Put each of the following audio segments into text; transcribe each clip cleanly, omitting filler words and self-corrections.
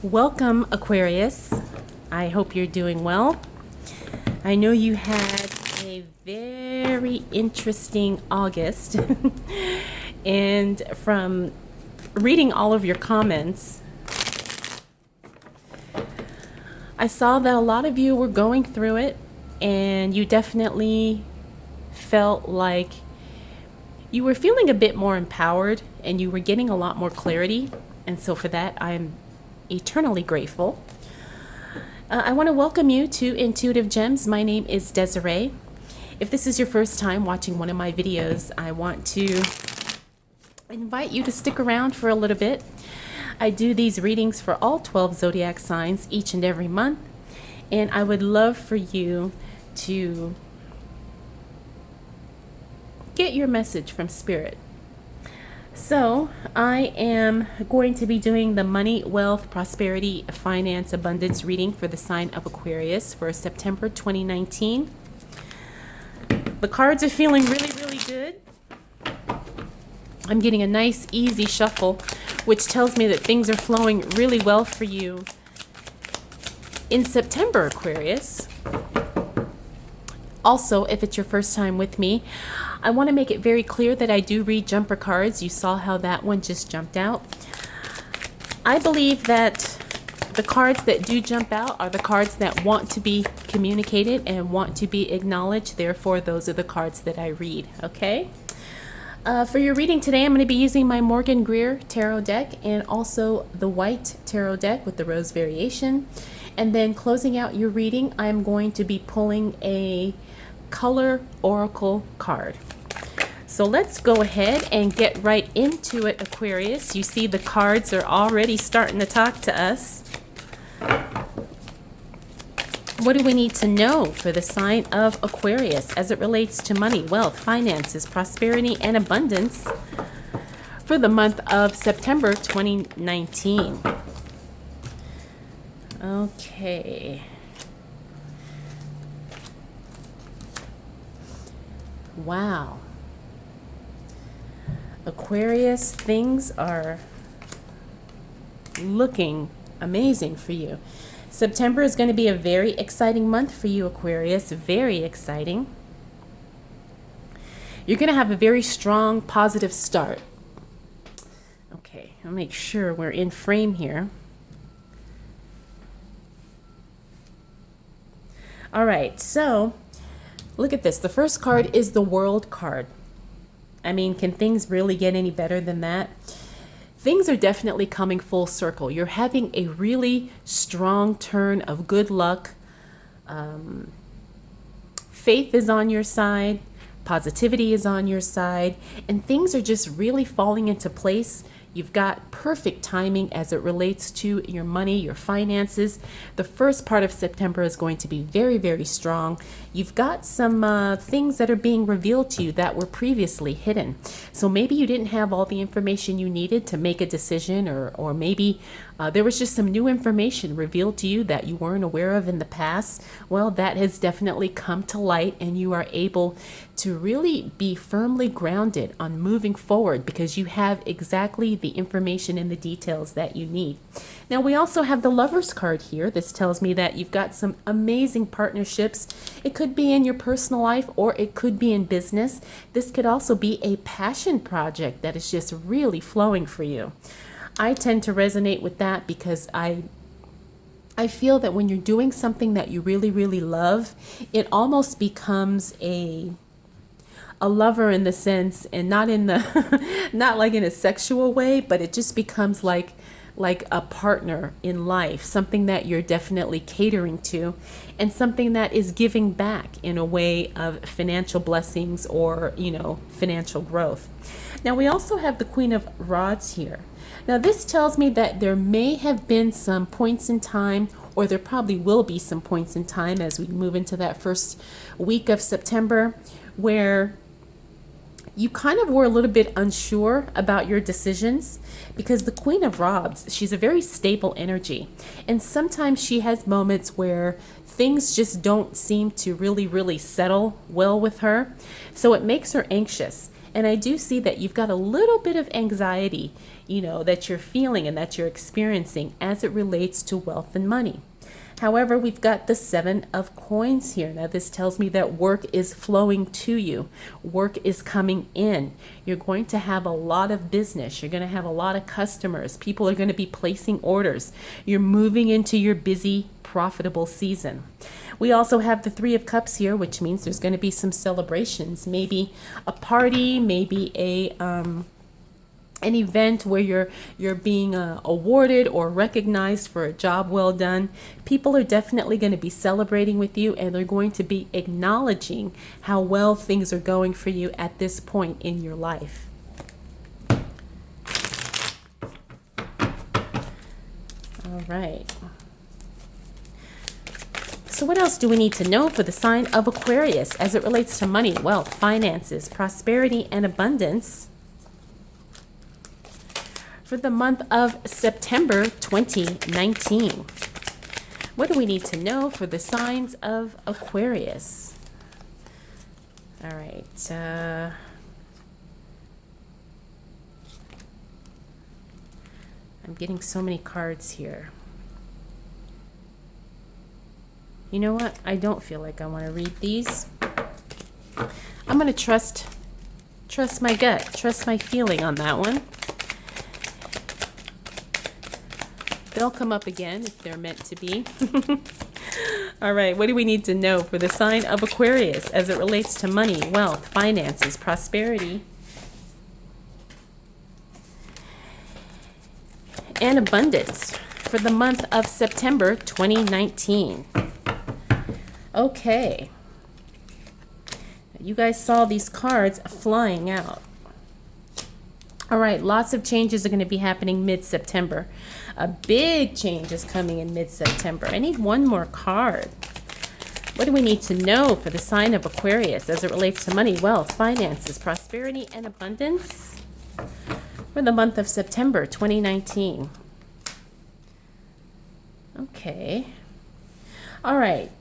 Welcome, Aquarius. I hope you're doing well. I know you had a very interesting August, and from reading all of your comments, I saw that a lot of you were going through it, and you definitely felt like you were feeling a bit more empowered and you were getting a lot more clarity. And so for that, I'm eternally grateful. I want to welcome you to Intuitive Gems. My name is Desiree. If this is your first time watching one of my videos, I want to invite you to stick around for a little bit. I do these readings for all 12 zodiac signs each and every month, and I would love for you to get your message from Spirit. So I am going to be doing the money, wealth, prosperity, finance, abundance reading for the sign of Aquarius for September 2019. The cards are feeling really, really good. I'm getting a nice, easy shuffle, which tells me that things are flowing really well for you in September, Aquarius. Also, if it's your first time with me, I want to make it very clear that I do read jumper cards. You saw how that one just jumped out. I believe that the cards that do jump out are the cards that want to be communicated and want to be acknowledged. Therefore, those are the cards that I read, okay? For your reading today, I'm going to be using my Morgan Greer Tarot deck and also the white tarot deck with the rose variation. And then closing out your reading, I'm going to be pulling a color oracle card. So let's go ahead and get right into it, Aquarius. You see the cards are already starting to talk to us. What do we need to know for the sign of Aquarius as it relates to money, wealth, finances, prosperity, and abundance for the month of September 2019? Okay. Wow. Aquarius, things are looking amazing for you. September is going to be a very exciting month for you, Aquarius. Very exciting. You're going to have a very strong, positive start. Okay, I'll make sure we're in frame here. All right, so look at this. The first card is the World card. I mean, can things really get any better than that? Things are definitely coming full circle. You're having a really strong turn of good luck. Faith is on your side. Positivity is on your side. And things are just really falling into place. You've got perfect timing as it relates to your money, your finances. The first part of September is going to be very, very strong. You've got some things that are being revealed to you that were previously hidden. So maybe you didn't have all the information you needed to make a decision, or maybe there was just some new information revealed to you that you weren't aware of in the past. Well, that has definitely come to light, and you are able to really be firmly grounded on moving forward because you have exactly the information and the details that you need. Now, we also have the Lovers card here. This tells me that you've got some amazing partnerships. It could be in your personal life or it could be in business. This could also be a passion project that is just really flowing for you. I tend to resonate with that because I feel that when you're doing something that you really, really love, it almost becomes a lover in the sense, and not in the not like in a sexual way, but it just becomes like a partner in life, something that you're definitely catering to, and something that is giving back in a way of financial blessings or, financial growth. Now, we also have the Queen of Rods here. Now, this tells me that there may have been some points in time, or there probably will be some points in time as we move into that first week of September, where you kind of were a little bit unsure about your decisions, because the Queen of Rods, she's a very stable energy. And sometimes she has moments where things just don't seem to really, really settle well with her. So it makes her anxious. And I do see that you've got a little bit of anxiety, that you're feeling and that you're experiencing as it relates to wealth and money. However, we've got the 7 of coins here. Now, this tells me that work is flowing to you. Work is coming in. You're going to have a lot of business. You're going to have a lot of customers. People are going to be placing orders. You're moving into your busy, profitable season. We also have the 3 of Cups here, which means there's going to be some celebrations. Maybe a party, maybe an event where you're being awarded or recognized for a job well done. People are definitely going to be celebrating with you, and they're going to be acknowledging how well things are going for you at this point in your life. All right. So what else do we need to know for the sign of Aquarius as it relates to money, wealth, finances, prosperity, and abundance for the month of September 2019? What do we need to know for the signs of Aquarius? All right. I'm getting so many cards here. You know what? I don't feel like I want to read these. I'm going to trust my gut, trust my feeling on that one. They'll come up again if they're meant to be. All right, what do we need to know for the sign of Aquarius as it relates to money, wealth, finances, prosperity, and abundance for the month of September 2019? Okay. You guys saw these cards flying out. All right, lots of changes are going to be happening mid-September. A big change is coming in mid-September. I need one more card. What do we need to know for the sign of Aquarius as it relates to money, wealth, finances, prosperity, and abundance for the month of September 2019? Okay. All right.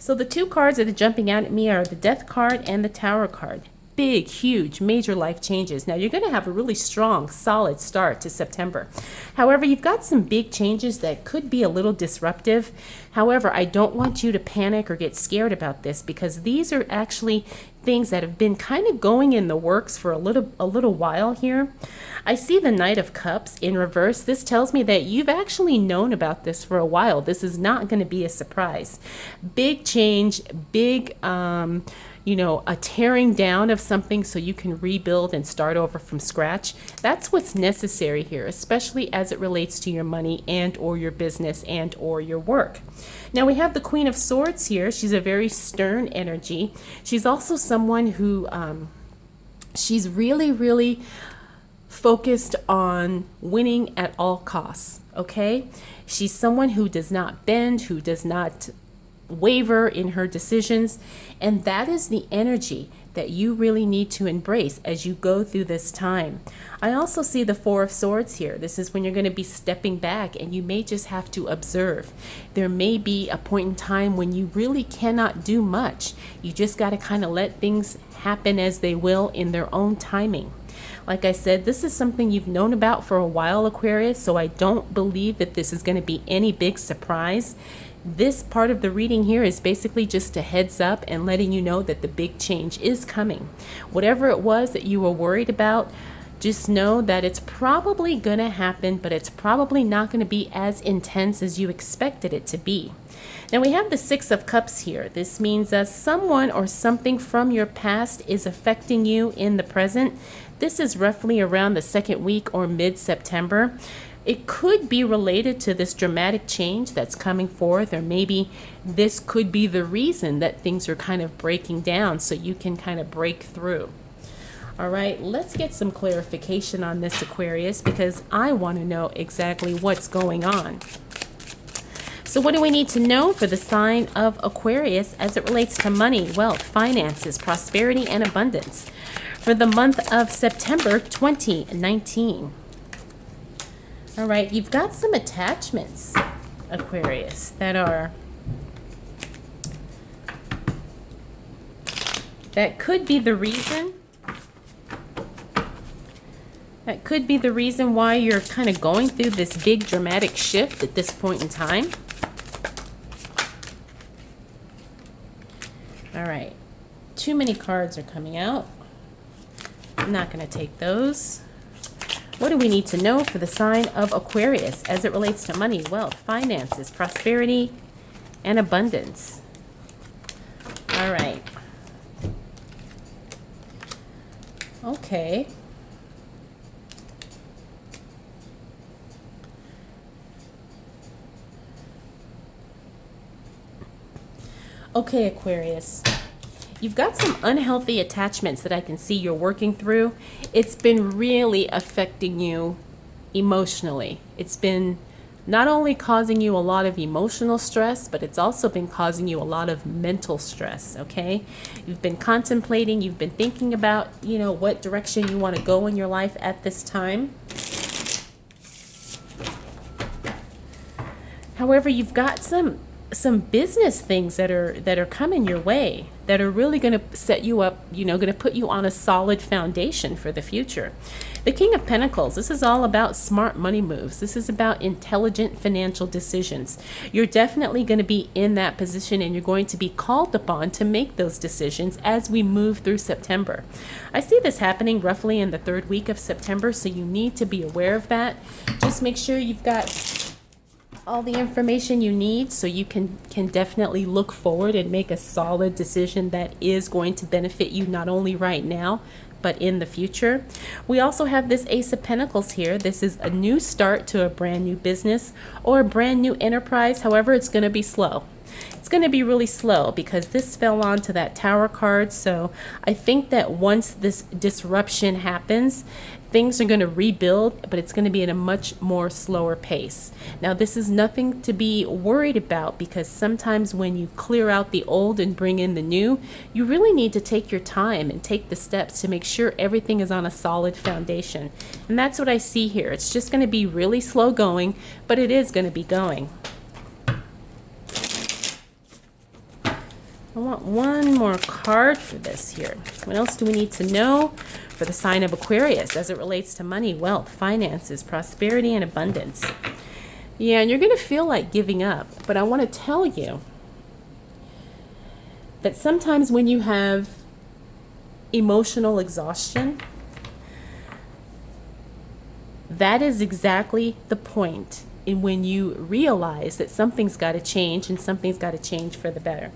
So the 2 cards that are jumping out at me are the Death card and the Tower card. Big, huge, major life changes. Now, you're going to have a really strong, solid start to September. However, you've got some big changes that could be a little disruptive. However, I don't want you to panic or get scared about this, because these are actually things that have been kind of going in the works for a little while here. I see the Knight of Cups in reverse. This tells me that you've actually known about this for a while. This is not going to be a surprise. Big change, big a tearing down of something so you can rebuild and start over from scratch. That's what's necessary here, especially as it relates to your money and or your business and or your work. Now we have the Queen of Swords here. She's a very stern energy. She's also someone who she's really, really focused on winning at all costs, okay? She's someone who does not bend, who does not waver in her decisions, and that is the energy that you really need to embrace as you go through this time. I also see the 4 of Swords here. This is when you're going to be stepping back, and you may just have to observe. There may be a point in time when you really cannot do much. You just got to kind of let things happen as they will in their own timing. Like I said, this is something you've known about for a while, Aquarius, so I don't believe that this is going to be any big surprise. This part of the reading here is basically just a heads up and letting you know that the big change is coming. Whatever it was that you were worried about, just know that it's probably going to happen, but it's probably not going to be as intense as you expected it to be. Now we have the 6 of Cups here. This means that someone or something from your past is affecting you in the present. This is roughly around the 2nd week or mid-September. It could be related to this dramatic change that's coming forth, or maybe this could be the reason that things are kind of breaking down so you can kind of break through. All right, let's get some clarification on this, Aquarius, because I want to know exactly what's going on. So what do we need to know for the sign of Aquarius as it relates to money, wealth, finances, prosperity, and abundance for the month of September 2019? All right, you've got some attachments, Aquarius, that could be the reason That could be the reason why you're kind of going through this big dramatic shift at this point in time. All right, too many cards are coming out. I'm not going to take those. What do we need to know for the sign of Aquarius as it relates to money, wealth, finances, prosperity, and abundance? All right. Okay. Okay, Aquarius. You've got some unhealthy attachments that I can see you're working through. It's been really affecting you emotionally. It's been not only causing you a lot of emotional stress, but it's also been causing you a lot of mental stress, okay? You've been contemplating, you've been thinking about, what direction you want to go in your life at this time. However, you've got some business things that are coming your way that are really going to set you up, going to put you on a solid foundation for the future. The King of Pentacles, this is all about smart money moves. This is about intelligent financial decisions. You're definitely going to be in that position, and you're going to be called upon to make those decisions as we move through September. I see this happening roughly in the third week of September, so you need to be aware of that. Just make sure you've got all the information you need so you can definitely look forward and make a solid decision that is going to benefit you not only right now but in the future. We also have this Ace of Pentacles here. This is a new start to a brand new business or a brand new enterprise. However, it's going to be slow. It's going to be really slow because this fell onto that Tower card. So I think that once this disruption happens, things are going to rebuild, but it's going to be at a much more slower pace. Now, this is nothing to be worried about because sometimes when you clear out the old and bring in the new, you really need to take your time and take the steps to make sure everything is on a solid foundation. And that's what I see here. It's just going to be really slow going, but it is going to be going. I want one more card for this here. What else do we need to know for the sign of Aquarius as it relates to money, wealth, finances, prosperity, and abundance? Yeah, and you're going to feel like giving up, but I want to tell you that sometimes when you have emotional exhaustion, that is exactly the point in when you realize that something's got to change and something's got to change for the better.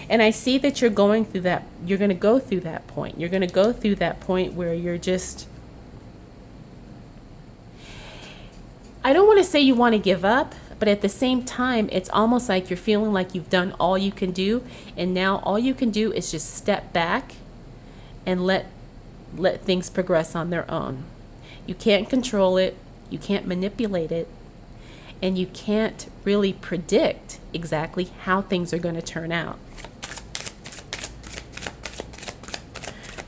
And I see that you're going through that. You're going to go through that point. You're going to go through that point where you're just, I don't want to say you want to give up, but at the same time, it's almost like you're feeling like you've done all you can do. And now all you can do is just step back and let things progress on their own. You can't control it. You can't manipulate it. And you can't really predict exactly how things are going to turn out.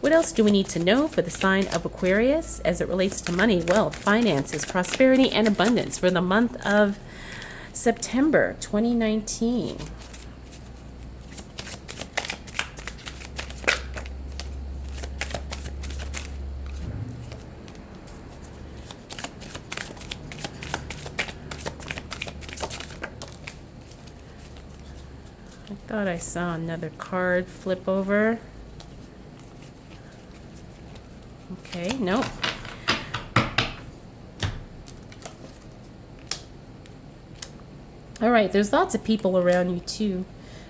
What else do we need to know for the sign of Aquarius as it relates to money, wealth, finances, prosperity, and abundance for the month of September 2019? I thought I saw another card flip over. Okay, nope. All right, there's lots of people around you too,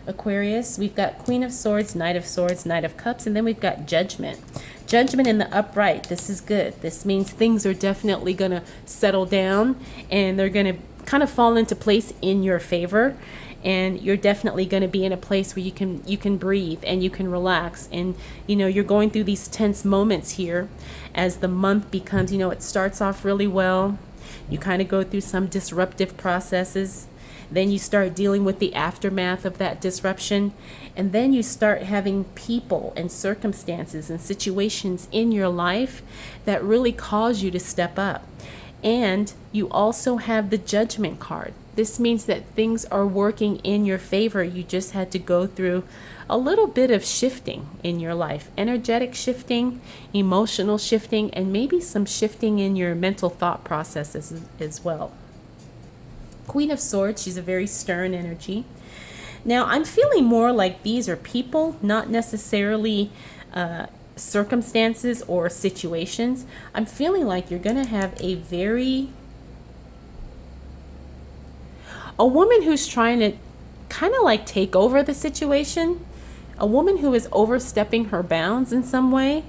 Aquarius. We've got Queen of Swords, Knight of Swords, Knight of Cups, and then we've got Judgment. Judgment in the upright. This is good. This means things are definitely going to settle down and they're going to kind of fall into place in your favor. And you're definitely going to be in a place where you can breathe and you can relax. And, you're going through these tense moments here as the month becomes, it starts off really well. You kind of go through some disruptive processes. Then you start dealing with the aftermath of that disruption. And then you start having people and circumstances and situations in your life that really cause you to step up. And you also have the Judgment card. This means that things are working in your favor. You just had to go through a little bit of shifting in your life, energetic shifting, emotional shifting, and maybe some shifting in your mental thought processes as well. Queen of Swords, she's a very stern energy. Now, I'm feeling more like these are people, not necessarily circumstances or situations. I'm feeling like you're going to have a woman who's trying to kind of like take over the situation, a woman who is overstepping her bounds in some way,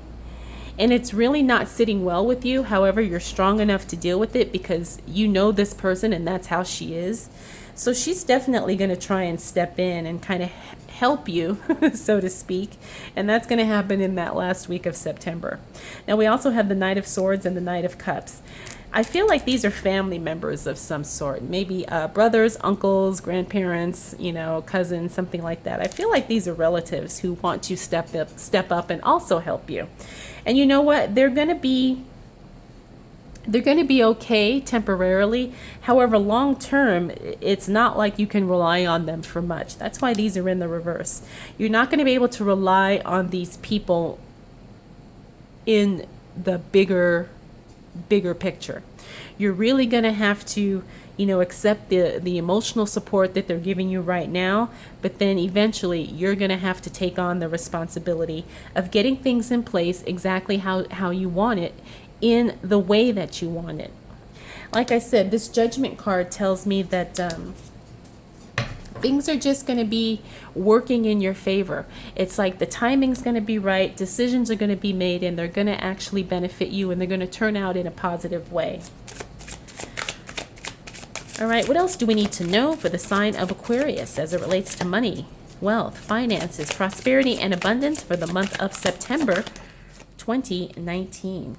and it's really not sitting well with you. However, you're strong enough to deal with it because you know this person and that's how she is. So she's definitely going to try and step in and kind of help you, so to speak. And that's going to happen in that last week of September. Now, we also have the Knight of Swords and the Knight of Cups. I feel like these are family members of some sort, maybe brothers, uncles, grandparents, cousins, something like that. I feel like these are relatives who want to step up and also help you. And you know what? They're going to be okay temporarily. However, long term, it's not like you can rely on them for much. That's why these are in the reverse. You're not going to be able to rely on these people in the bigger picture. You're really going to have to, accept the emotional support that they're giving you right now, but then eventually you're going to have to take on the responsibility of getting things in place exactly how you want it, in the way that you want it. Like I said, this Judgment card tells me that things are just going to be working in your favor. It's like the timing's going to be right, decisions are going to be made, and they're going to actually benefit you, and they're going to turn out in a positive way. All right, what else do we need to know for the sign of Aquarius as it relates to money, wealth, finances, prosperity, and abundance for the month of September 2019?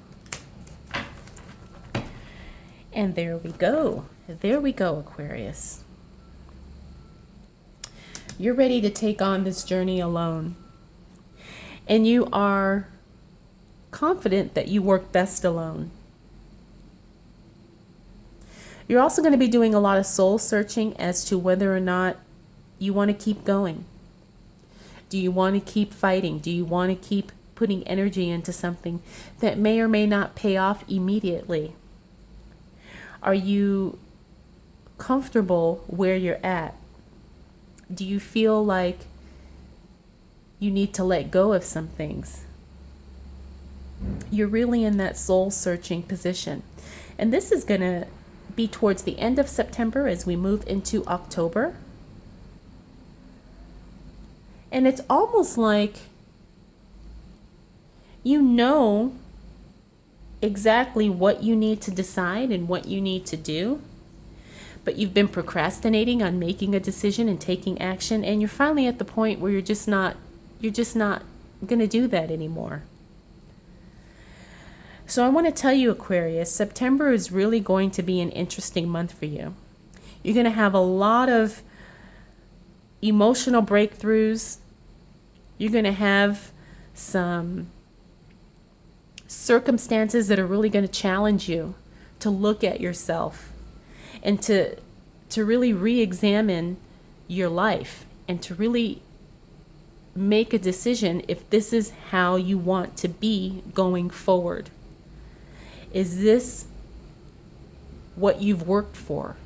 And there we go. There we go, Aquarius. You're ready to take on this journey alone. And you are confident that you work best alone. You're also going to be doing a lot of soul searching as to whether or not you want to keep going. Do you want to keep fighting? Do you want to keep putting energy into something that may or may not pay off immediately? Are you comfortable where you're at? Do you feel like you need to let go of some things? You're really in that soul searching position. And this is going to be towards the end of September as we move into October. And it's almost like you know exactly what you need to decide and what you need to do, but you've been procrastinating on making a decision and taking action, and you're finally at the point where you're just not going to do that anymore. So I want to tell you, Aquarius, September is really going to be an interesting month for you. You're going to have a lot of emotional breakthroughs. You're going to have some circumstances that are really going to challenge you to look at yourself and to really re-examine your life and to really make a decision if this is how you want to be going forward. Is this what you've worked for?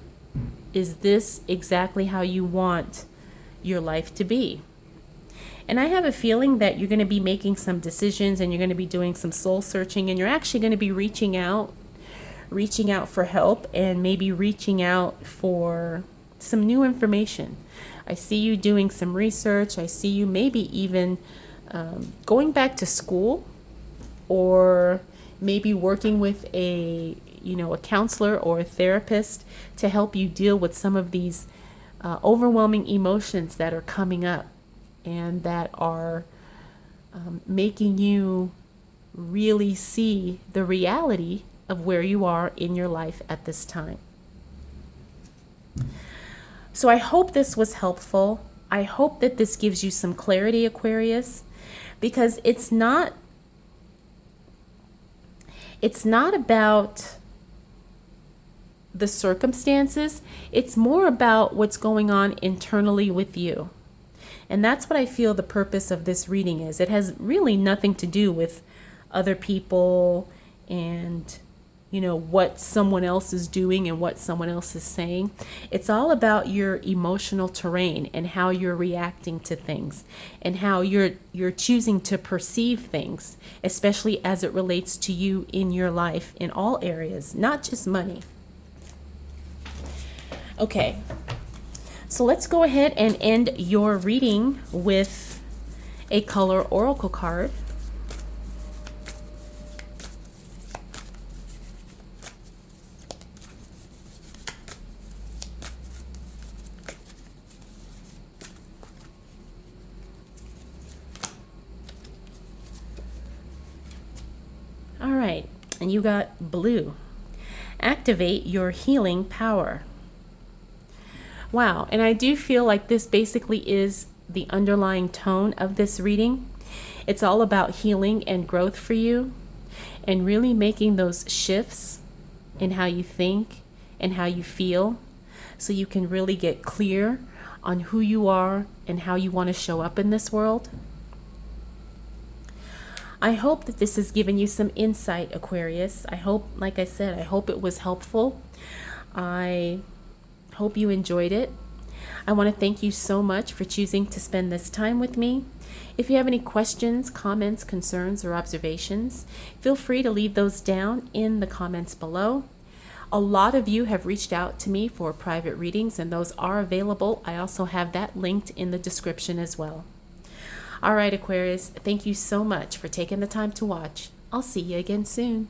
Is this exactly how you want your life to be? And I have a feeling that you're going to be making some decisions and you're going to be doing some soul searching, and you're actually going to be reaching out for help and maybe reaching out for some new information. I see you doing some research. I see you maybe even going back to school, or maybe working with a counselor or a therapist to help you deal with some of these overwhelming emotions that are coming up and that are making you really see the reality of where you are in your life at this time. So I hope this was helpful. I hope that this gives you some clarity, Aquarius, because it's not about the circumstances. It's more about what's going on internally with you. And that's what I feel the purpose of this reading is. It has really nothing to do with other people and, what someone else is doing and what someone else is saying. It's all about your emotional terrain and how you're reacting to things and how you're choosing to perceive things, especially as it relates to you in your life in all areas, not just money. Okay. So let's go ahead and end your reading with a color oracle card. All right, and you got blue. Activate your healing power. Wow, and I do feel like this basically is the underlying tone of this reading. It's all about healing and growth for you and really making those shifts in how you think and how you feel so you can really get clear on who you are and how you want to show up in this world. I hope that this has given you some insight, Aquarius. I hope, like I said, I hope it was helpful. I hope you enjoyed it. I want to thank you so much for choosing to spend this time with me. If you have any questions, comments, concerns, or observations, feel free to leave those down in the comments below. A lot of you have reached out to me for private readings, and those are available. I also have that linked in the description as well. All right, Aquarius, thank you so much for taking the time to watch. I'll see you again soon.